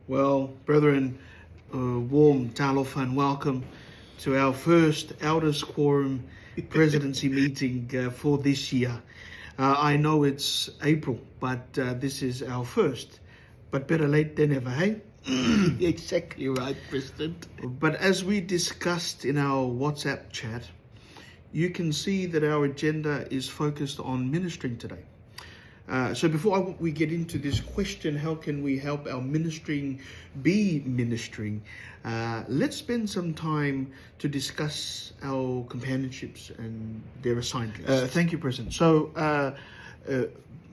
Well, brethren, warm talofa and welcome to our first Elders Quorum Presidency meeting for this year. I know it's April, but this is our first. But better late than never, hey? Exactly right, President. But as we discussed in our WhatsApp chat, you can see that our agenda is focused on ministering today. So before we get into this question, how can we help our ministering be ministering? Let's spend some time to discuss our companionships and their assigned lists. Thank you, President. So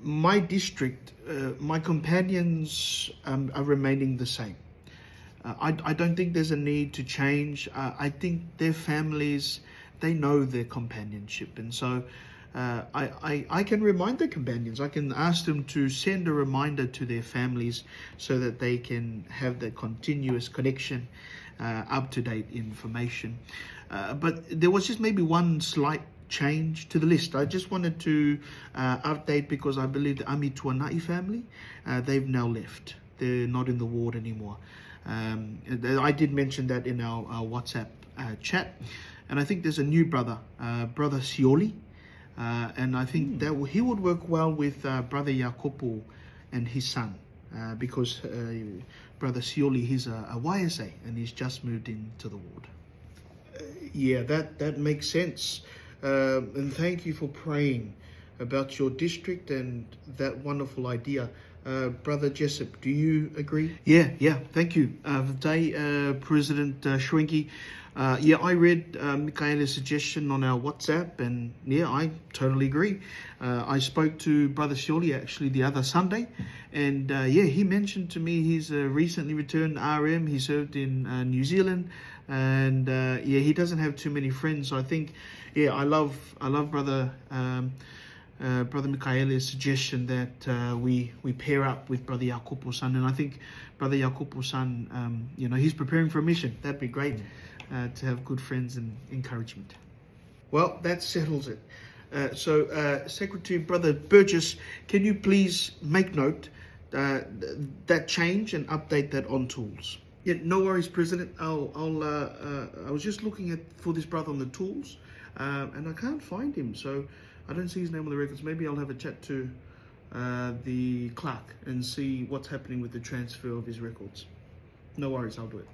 my district, my companions are remaining the same. I don't think there's a need to change. I think their families, they know their companionship, and so I can remind the companions. I can ask them to send a reminder to their families so that they can have that continuous connection, up-to-date information. But there was just maybe one slight change to the list. I just wanted to update because I believe the Ami Tuanai family, they've now left. They're not in the ward anymore. I did mention that in our WhatsApp chat. And I think there's a new brother, Brother Sioli. And I think that he would work well with Brother Yakopo and his son, because Brother Sioli, he's a YSA and he's just moved into the ward. Yeah, that makes sense. And thank you for praying about your district and that wonderful idea. Brother Jessup, do you agree? Yeah, thank you. Today, President Shrinky, I read Michaela's suggestion on our WhatsApp, and I totally agree. I spoke to Brother Sioli actually the other Sunday, and he mentioned to me he's a recently returned RM. He served in New Zealand, and he doesn't have too many friends. So I think, I love Brother Michaela's suggestion that we pair up with Brother Yakopo-san, and I think Brother Yakopo-san, he's preparing for a mission. That'd be great to have good friends and encouragement. Well, that settles it. So, Secretary Brother Burgess, can you please make note that change and update that on tools? Yeah, no worries, President. I was just looking for this brother on the tools, and I can't find him, so I don't see his name on the records. Maybe I'll have a chat to the clerk and see what's happening with the transfer of his records. No worries, I'll do it.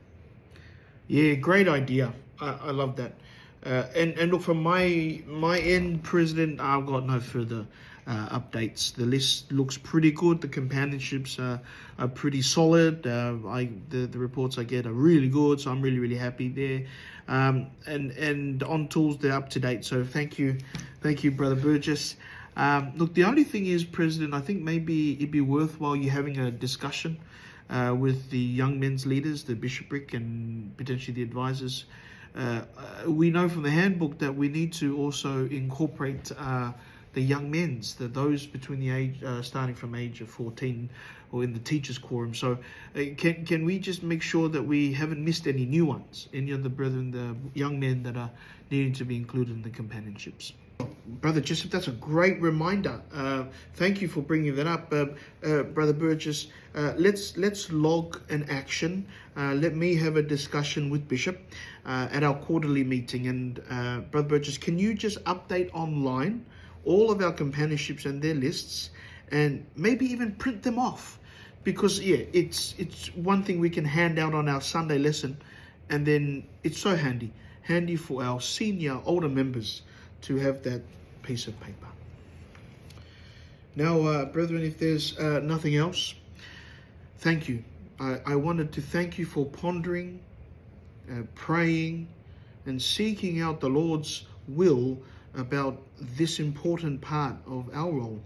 Yeah, great idea. I love that. And look, from my end, President, I've got no further updates. The list looks pretty good. The companionships are pretty solid. The reports I get are really good, so I'm really happy there. And on tools, they're up to date. So thank you, Brother Burgess. Look, the only thing is, President, I think maybe it'd be worthwhile you having a discussion with the young men's leaders, the bishopric, and potentially the advisors. We know from the handbook that we need to also incorporate the young men's, those between the age, starting from age of 14 or in the teachers' quorum. So can we just make sure that we haven't missed any new ones, any of the brethren, the young men that are needing to be included in the companionships? Brother Jessup, that's a great reminder. Thank you for bringing that up. Brother Burgess, let's log an action. Let me have a discussion with Bishop at our quarterly meeting. And Brother Burgess, can you just update online all of our companionships and their lists, and maybe even print them off? Because it's one thing we can hand out on our Sunday lesson, and then it's so handy for our senior older members to have that piece of paper. Now, brethren, if there's nothing else, thank you. I wanted to thank you for pondering, praying, and seeking out the Lord's will about this important part of our role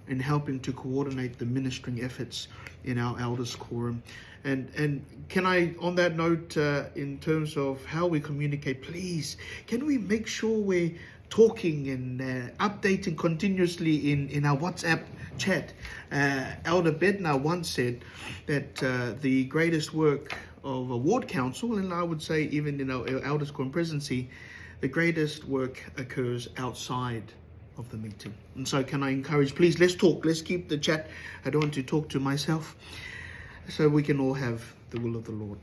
in helping to coordinate the ministering efforts in our Elders Quorum. And can I, on that note, in terms of how we communicate, please, can we make sure we're talking and updating continuously in our WhatsApp chat? Elder Bednar once said that the greatest work of a ward council, and I would say even in our Elders Quorum Presidency, the greatest work occurs outside of the meeting. And so can I encourage, please, let's talk. Let's keep the chat. I don't want to talk to myself. so we can all have the will of the Lord.